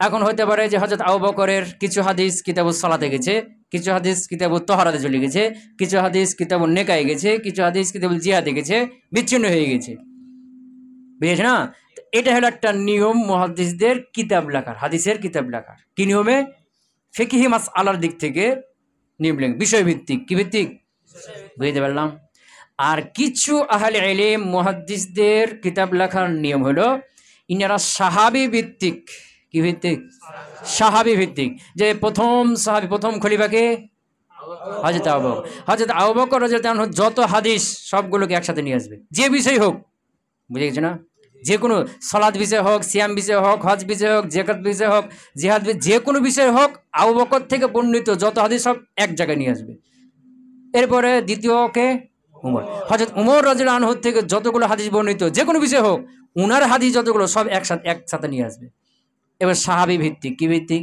এখন হতে পারে যে হযরত আবু বকরের কিছু হাদিস কিতাবুস সালাতে গেছে, কিছু হাদিস কিতাবুত তাহারাতে চলে গেছে, কিছু হাদিস কিতাবুন নেকায়ে গেছে, কিছু হাদিস কিতাবুল জিহাদে গেছে, বিচ্ছিন্ন হয়ে গেছে। বুঝেছে না? এটা হলো একটা নিয়ম মুহাদ্দিসদের কিতাব লেখার, হাদিসের কিতাব লেখার। কি নিয়মে? ফিকহি মাসআলার দিক থেকে নিয়ম লেখেন, বিষয়ভিত্তিক। কি ভিত্তিক? বুঝতে পারলাম। আর কিছু আহলে ইলম মুহাদ্দিসদের কিতাব লেখার নিয়ম হলো ইনারা সাহাবী ভিত্তিক। কি ভিত্তিক? সাহাবী ভিত্তিক। যে প্রথম সাহাবী, প্রথম খলিফাকে হযরত আবু বকর, হযরত আবু বকর রাদিয়াল্লাহু আনহু যত হাদিস সবগুলোকে একসাথে নিয়ে আসবে, যে বিষয় হোক। বুঝে গেছো না? যে কোনো সালাত বিষয় হোক, সিয়াম বিষয় হোক, হজ বিষয় হোক, যাকাত বিষয় হোক, জিহাদ, যে কোনো বিষয় হোক, আবু বকর থেকে বর্ণিত যত হাদিস সব এক জায়গায় নিয়ে আসবে। এরপরে দ্বিতীয়কে উমর, হযরত উমর রাদিয়াল্লাহু আনহু থেকে যতগুলো হাদিস বর্ণিত যে কোনো বিষয় হোক, উনার হাদিস যতগুলো সব একসাথে নিয়ে আসবে। এবার সাহাবী ভিত্তিক। কি ভিত্তিক?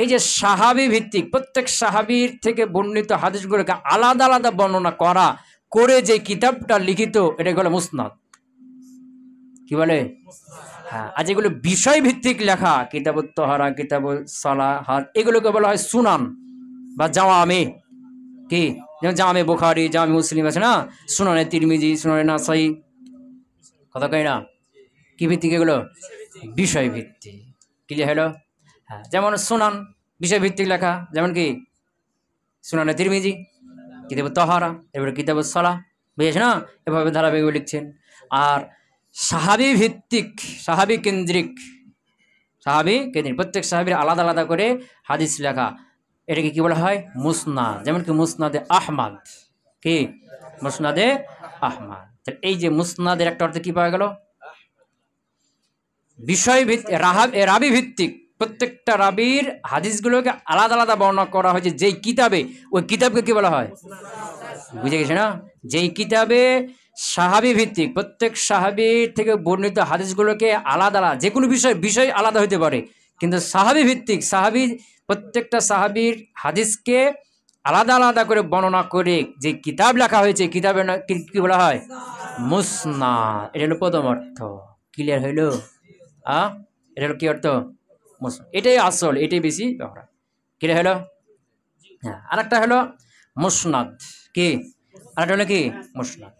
এই যে সাহাবী ভিত্তিক, প্রত্যেক সাহাবীর থেকে বর্ণিত হাদিসগুলোকে আলাদা আলাদা বর্ণনা করা করে যে কিতাবটা লিখিত, এটা হলো মুসনাদ। কি বলে? হ্যাঁ। আর যেগুলো বিষয় ভিত্তিক লেখা, কিতাবুত তাহারা, কিতাবুল সালাহ, এগুলোকে বলা হয় সুনান বা জাওয়ামে। কি? যেমন জামে বুখারী, জামে মুসলিম আছে না, সুনানে তিরমিজি, সুনানে নাসাই। কথা কই না? কি ভিত্তিক এগুলো? বিষয় ভিত্তিক। ক্লিয়ার হলো? হ্যাঁ। যেমন সুনান বিষয় ভিত্তিক লেখা, যেমন কি সুনানে তিরমিজি, কিতাবুত তাহারা, এবারে কিতাবুস সালাহ। বুঝেছ না? এভাবে ধারাবাহিক লিখছেন। আর সাহাবী ভিত্তিক, সাহাবী কেন্দ্রিক, প্রত্যেক সাহাবীর আলাদা আলাদা করে হাদিস লেখা, এটাকে কি বলা হয়? মুসনাদ। যেমন কি মুসনাদে আহমদ। কি? মুসনাদে আহমদ। এই যে মুসনাদের একটা অর্থ কি পাওয়া গেল? বিষয় ভিত্তিক, রাবি ভিত্তিক। প্রত্যেকটা রাবির হাদিসগুলোকে আলাদা আলাদা বর্ণনা করা হয়েছে যেই কিতাবে, ওই কিতাবকে কি বলা হয়? বুঝে গেছে না? যেই কিতাবে সাহাবী ভিত্তিক, প্রত্যেক সাহাবীর থেকে বর্ণিত হাদিসগুলোকে আলাদা আলাদা, যে কোনো বিষয় আলাদা হতে পারে, কিন্তু সাহাবী ভিত্তিক, প্রত্যেকটা সাহাবীর হাদিসকে আলাদা আলাদা করে বর্ণনা করে যে কিতাব লেখা হয়েছে, কিতাবের কি বলা হয়? মুসনাদ। এটা হলো প্রথম অর্থ। ক্লিয়ার হইল? এটা হলো কি অর্থ? মুসনাদ। এটাই আসল, এটাই বেশি ব্যবহার। ক্লিয়ার হলো? হ্যাঁ। আরেকটা হলো মুসনাদ। কি? আরেকটা হলো কি? মুসনাদ।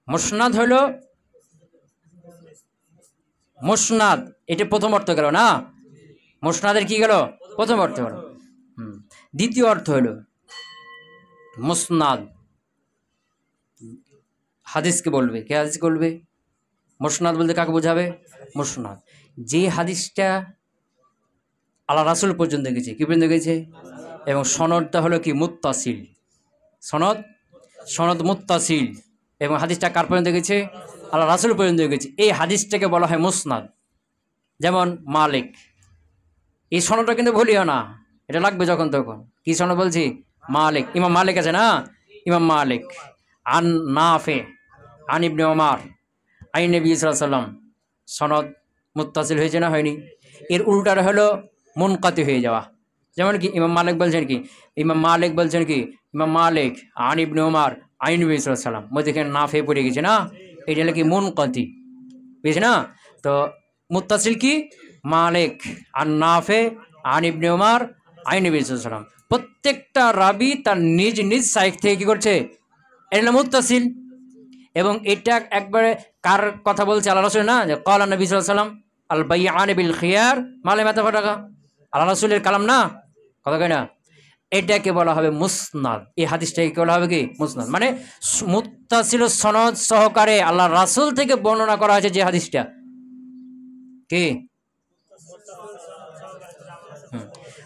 মুসনাদ হলো, মুসনাদ এটা প্রথম অর্থ গেল না? মুসনাদের কি গেল? প্রথম অর্থ গেল। দ্বিতীয় অর্থ হলো মুসনাদ হাদিসকে বলবে। কে হাদিসকে বলবে? মুসনাদ বলতে কাকে বোঝাবে? মুসনাদ যে হাদিসটা আল্লাহ রাসূল পর্যন্ত গেছে। কি পর্যন্ত গেছে? এবং সনদটা হলো কি? মুত্তাসিল। সনদ মুত্তাসিল। এবং হাদিসটা কার পর্যন্ত গেছে? আল্লাহ রাসূল পর্যন্ত গেছে। এই হাদিসটাকে বলা হয় মুসনাদ। যেমন মালিক, এই সনদটা কিন্তু ভুলিও না, এটা লাগবে যখন তখন। কি সনদ বলছি? মালিক। ইমাম মালিক আছে না, ইমাম মালিক, আন নাফে আন ইবনে ওমর আইন নবী সাল্লাল্লাহু আলাইহি ওয়াসাল্লাম, সনদ মুত্তাসিল হয়েছে না হয়নি? এর উল্টাটা হলো মুনকাতি হয়ে যাওয়া। যেমন কি ইমাম মালিক বলছেন কি, ইমাম মালিক আন ইবনে ওমর আইন নবী সাল্লাল্লাহু আলাইহি ওয়াসাল্লাম, মধ্যে নাফে পড়ে গেছে না, এটা হলো কি মুনকাতি, বুঝছে না? তো মুত্তাসিল কি মালিক আন নাফে আন ইবনে ওমর আইন নবী সাল্লাল্লাহু আলাইহি ওয়াসাল্লাম, প্রত্যেকটা রাবি তার নিজ নিজ শাইখ থেকে কি করছে, এটা হলো মুত্তাসিল। এবং এটা একবারে কার কথা বলছে? আল্লাহ রাসূল না, যে ক্বালা নবী সাল্লাল্লাহু আলাইহি ওয়াসাল্লাম আল বাইআন বিল খিয়ার মা লাম ইয়াতাফাররাকা, আল্লাহ রাসূলের কালাম না, কথা কয় না? এটাকে বলা হবে মুসনাদ। এই হাদিসটাকে বলা হবে কি মুসনাদ, মানে মুত্তাসিল সনদ সহকারে আল্লাহ রাসূল থেকে বর্ণনা করা হয়েছে যে হাদিসটা কি,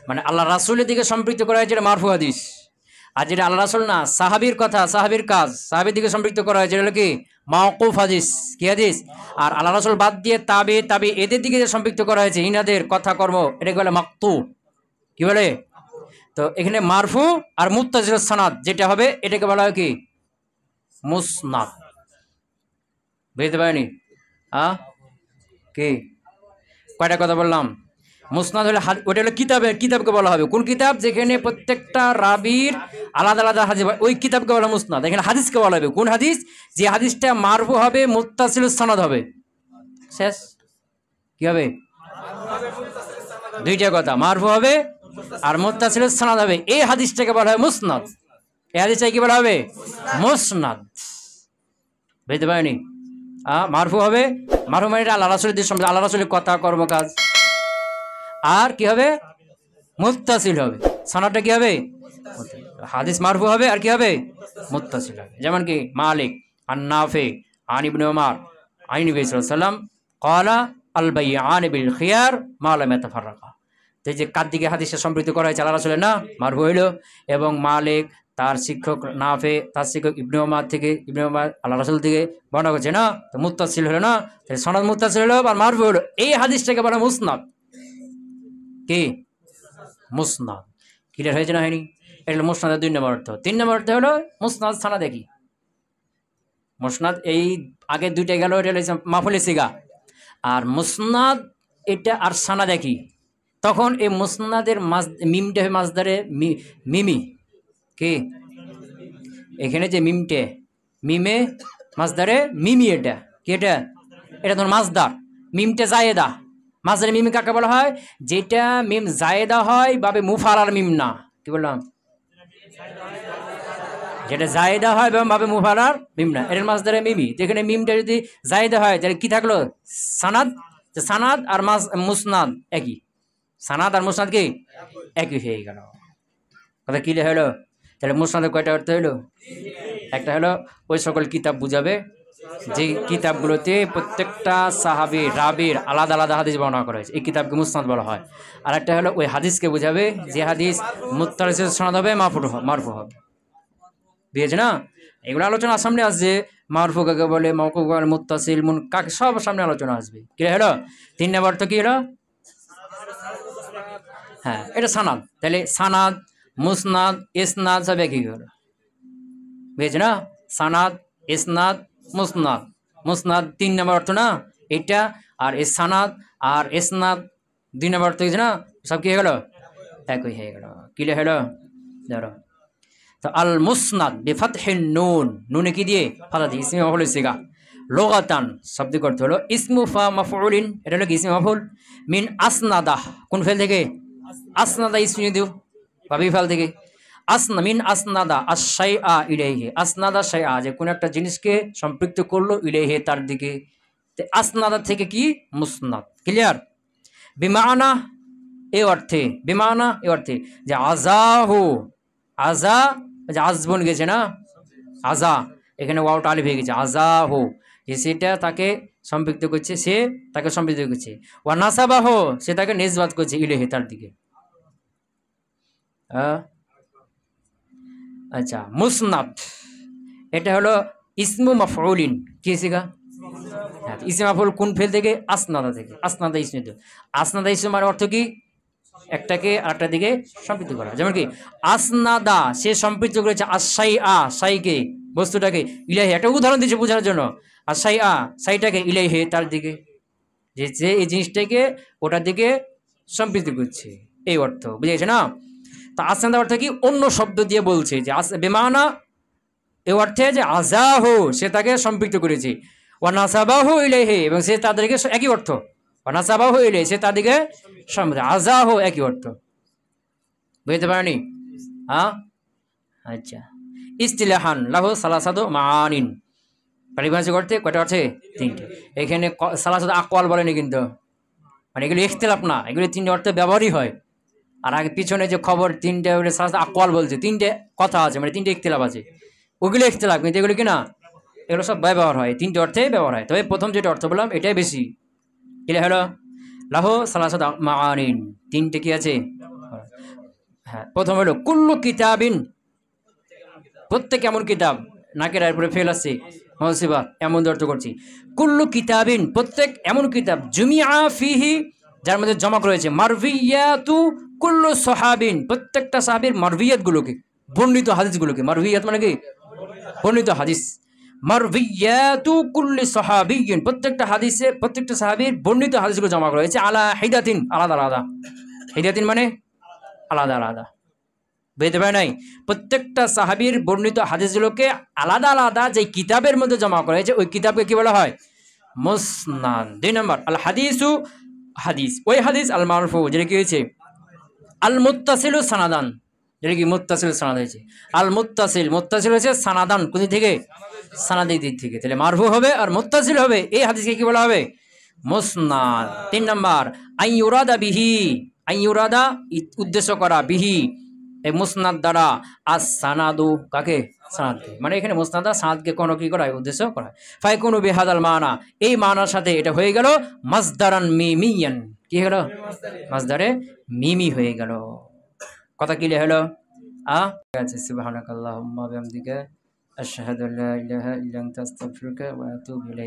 মানে আল্লাহ রাসূলের দিকে সম্পৃক্ত করা হয়েছে মারফু হাদিস। আর যেটা আল্লাহ রাসূল না, সাহাবীর কথা, সাহাবীর কাজ, সাহাবীর দিকে সম্পৃক্ত করা হয়েছে হলো কি মাওকুফ হাদিস, কি হাদিস? আর আল্লাহ রাসূল বাদ দিয়ে তাবে এদের দিকে যে সম্পৃক্ত করা হয়েছে, ইনাদের কথা কর্ম, এটাকে বলে মাকতু, কি বলে? তো এখানে মারফু আর মুত্তাসিল সনদ যেটা হবে, এটাকে বলা হয় কি মুসনাদ। বুঝতে পারেনি? কি কয়টা কথা বললাম? মুসনাদ হলে ওটা হলো কিতাবকে বলা হবে। কোন কিতাব? যেখানে প্রত্যেকটা রাবির আলাদা আলাদা হাদিস, ওই কিতাবকে বলা মুসনাদ। এখানে হাদিসকে বলা হবে কোন হাদিস? যে হাদিসটা মারফু হবে, মুত্তাসিল সনদ হবে। শেষ। কি হবে? দুইটা কথা, মারফু হবে আর মুত্তাসিল সনদ হবে। এই হাদিসটাকে বলা হয় মুসনাদ। এই হাদিসটাকে কি বলা হবে? মুসনাদ। বুঝতে পারেনি? মারফু হবে, মারফু মানে আল্লাহ রাসূলের দিকে সম্পৃক্ত, আল্লাহ রাসূলের কথা কর্ম কাজ। আর কি হবে? মুত্তাসিল হবে। সনদটা কি হবে? হাদিস মারফু হবে আর কি হবে? মুত্তাসিল হবে। যেমন কি মালিক আন নাফে আন ইবনে ওমর আন নবী সাল্লাল্লাহু আলাইহি ওয়াসাল্লাম ক্বালা আল বাইআন বিল খিয়ার মা লাম ইয়াতাফাররাকা। তো এই যে কার দিকে হাদিসটা সম্পৃক্ত করা হয়েছে? আল্লাহ রাসূলের না, মারফু হইলো। এবং মালিক তার শিক্ষক নাফে তার শিক্ষক ইবনে ওমর থেকে, ইবনে ওমর আল্লাহ রাসূল থেকে বর্ণনা করছে না, তো মুত্তাসিল হলো না, তাহলে সনদ মুত্তাসিল হলো আর মারফু হলো। এই হাদিসটাকে বলা মুসনাদ। কি মুসনাদ? ক্লিয়ার হয়েছে না হয়নি? এটা হলো মুসনাদের 2 নম্বর অর্থ। 3 নম্বর অর্থ হলো মুসনাদ সানা দেখি। মুসনাদ এই আগে দুইটা গেল, এটা হলো মাফুলে সিগা। আর মুসনাদ এটা আর সানা দেখি, তখন এই মুসনাদের মিমটা হয় মাজদারে মিমি। কি এখানে যে মিমটে, মিমে মাজদারে মিমি, এটা কি? এটা তোমার মাজদার। মিমটে জায়েদা, মাজদারে মিম কাকে বলা হয়? যেটা মিম জায়েদা হয় বাবে মুফালার মিম না। কি বললাম? যেটা জায়েদা হয় বাবে মুফালার মিম না, এটার মাজদারে মিমি। যেখানে মিমটা যদি জায়েদা হয় তাহলে কি থাকলো? সানাদ। সানাদ আর মুসনাদ একই, সানাদ আর মুসনাদ কি একই হয়ে গেল। কথা ক্লিয়ার হলো? তাহলে মুসনাদের কয়টা অর্থ হলো? একটা হলো ওই সকল কিতাব বুঝাবে যে কিতাবগুলোতে প্রত্যেকটা সাহাবী রাবির আলাদা আলাদা হাদিস বর্ণনা করা হয়েছে, এই কিতাবকে মুসনাদ বলা হয়। আর একটা হলো ওই হাদিসকে বুঝাবে যে হাদিস মুত্তাসিল সনদ হবে, মারফু হবে। বুঝেছে না? এগুলো আলোচনা সামনে আসছে। মারফু কাকে বলে, মাওকুফ কাকে বলে, মুত্তাসিল কাকে, সব সামনে আলোচনা আসবে। কি হলো? 3 নম্বর অর্থ কি হলো? হ্যাঁ, এটা সানাদ। তাহলে সানাদ, মুসনাদ, ইসনাদ সব একই হলো। বুঝেছে না? সানাদ, ইসনাদ, মুসনাদ। মুসনাদ 3 নম্বর অর্থ না এটা, আর এই সানাদ আর ইসনাদ 2 নম্বর অর্থ হয়েছে না, সব কি হয়ে গেল? একই হয়ে গেল। ক্লিয়ার হলো? ধরো তো আল মুসনাদ বিফাতহিন নুন, নুনে কি দিয়ে? ফাতা দিয়ে। ইসমে মাফউল সিগা। লুগাতান শাব্দিক অর্থ হলো ইসমু ফা মাফউলিন, এটা হলো কি ইসমে মাফউল। মিন আসনাদা, কোন ফেল থেকে? আসনাদা ইসমে দিও ভাবি ফেল থেকে। মিন আসনাদা আশ-শাইআ ইলাইহি, আসনাদা শাইআ, যে কোন একটা জিনিসকে সম্পৃক্ত করলো, ইলাইহি তার দিকে। আসনাদা থেকে কি? মুসনাদ। ক্লিয়ার? বিমানা এই অর্থে, বিমানা এই অর্থে যে আজাহু, আজা যে আজবন গেছে না, আজা, এখানে ওয়াওটা আলিফ হয়ে গেছে। আজাহু, যে সেটা তাকে সম্পৃক্ত করছে, সে তাকে সম্পৃক্ত করছে। ওয়া নাসাবাহু, সে তাকে নিসবাত করছে ইলাইহি তার দিকে। আচ্ছা, মুসনাদ এটা হলো ইসমু মাফউলিন। কি সিগা? হ্যাঁ, ইসমে মাফউল কোন ফেল থেকে? আসনাদা থেকে। আসনাদা ইসমে, আসনাদা ইসমে মানে অর্থ কি? একটাকে আরেকটা দিকে সম্পৃক্ত করা। যেমন কি আসনাদা, সে সম্পৃক্ত করেছে আশাই আ, সাইকে বস্তুটাকে, ইলাহি, একটা উদাহরণ দিচ্ছে বোঝানোর জন্য। আশাই আ, সাইটাকে ইলাহি তার দিকে, যে যে এই জিনিসটাকে ওটার দিকে সম্পৃক্ত করছে, এই অর্থ বুঝেছে না? তা আসনাদা অর্থ কি, অন্য শব্দ দিয়ে বলছে যে বেমানা, এই অর্থে যে আজাহু, সে তাকে সম্পৃক্ত করেছে, ওয়ানাসাবাহু ইলাইহি, এবং সে তাদেরকে, একই অর্থ, ওয়ানাসাবাহু ইলাইহি, সে তাদেরকে সম্পৃক্ত, আজাহু একই অর্থ, বুঝতে পারেনি? হ্যাঁ, আচ্ছা। ইস্তিলাহান লাহু সালাসাতু মাআনিন, পারিভাষিক অর্থে কয়টা আছে? তিনটে। এখানে সালাসাতু আকওয়াল বলেনি কিন্তু, মানে এগুলো ইখতিলাফ না, এগুলো তিনটে অর্থে ব্যবহারই হয়। আর আগে পিছনে যে খবর তিনটে সালাসাতু আকওয়াল বলছে, তিনটে কথা আছে, মানে তিনটে ইখতিলাফ আছে, ওগুলো ইখতিলাফ, কিন্তু এগুলো কি না, এগুলো সব ব্যবহার হয়, তিনটে অর্থে ব্যবহার হয়। তবে প্রথম যেটা অর্থ বললাম এটাই বেশি ক্লিয়ার হলো। লাহু সালাসাতু মাআনিন, তিনটে কি আছে? হ্যাঁ, প্রথম হলো কুল্লু কিতাবিন, প্রত্যেক এমন কিতাব, নাকের উপরে ফেল আসছে, মহসিবা এমন অর্থ করছি। কুল্লু কিতাবিন, প্রত্যেক এমন কিতাব, জুমিআ ফিহি, যার মধ্যে জমা রয়েছে, মারভিয়াতু কুল্লু সাহাবিন, প্রত্যেকটা সাহাবীর মারভিয়াতগুলোকে, বর্ণিত হাদিসগুলোকে, মারভিয়াত মানে কি, বর্ণিত হাদিস, মারভিয়াতু কুল্লি সাহাবিয়্যিন, প্রত্যেকটা হাদিসে, প্রত্যেকটা সাহাবীর বর্ণিত হাদিসগুলো জমা করা হয়েছে, আলা হিদাতিন, আলাদা আলাদা, হিদাতিন মানে আলাদা আলাদা, বুঝতে পারে নাই? প্রত্যেকটা সাহাবীর বর্ণিত হাদিসগুলোকে আলাদা আলাদা যে কিতাবের মধ্যে জমা করা হয়েছে, ওই কিতাবকে কি বলা হয়? মুসনাদ। 2 নম্বর আল হাদিসু, হাদিস, ওই হাদিস, আল মারফু, যেটা কি হয়েছে, আল মুত্তাসিলু সানাদান, যেটা কি মুত্তাসিল সানাদ হয়েছে, আল মুত্তাসিল, মুত্তাসিল হয়েছে সানাদান, কোন দিক থেকে? সানাদি দিক থেকে, তাহলে মারফু হবে আর মুত্তাসিল হবে, এই হাদিসকে কি বলা হবে? মুসনাদ। 3 নম্বর আইয়ুরাদা বিহি, আইয়ুরাদা উদ্দেশ্য করা, বিহি এই মুসনাদ দ্বারা, আস সানাদু, কাকে? সানাদকে, মানে এখানে মুসনাদা সানাদকে কোনো কি করা হয়? উদ্দেশ্য করা হয়। ফাইকুনু বিহাদাল মানা, এই মানার সাথে এটা হয়ে গেল মাসদারান মিমিয়ান, কি হলো? মাসদারে মিমি হয়ে গেল। কথা ক্লিয়ার হলো? ঠিক আছে, সুবহানাকাল্লাহুম্মা ওয়া বিহামদিকা, আশহাদু আল্লা ইলাহা ইল্লা আনতা, আস্তাগফিরুকা ওয়া আতুবু ইলাইক।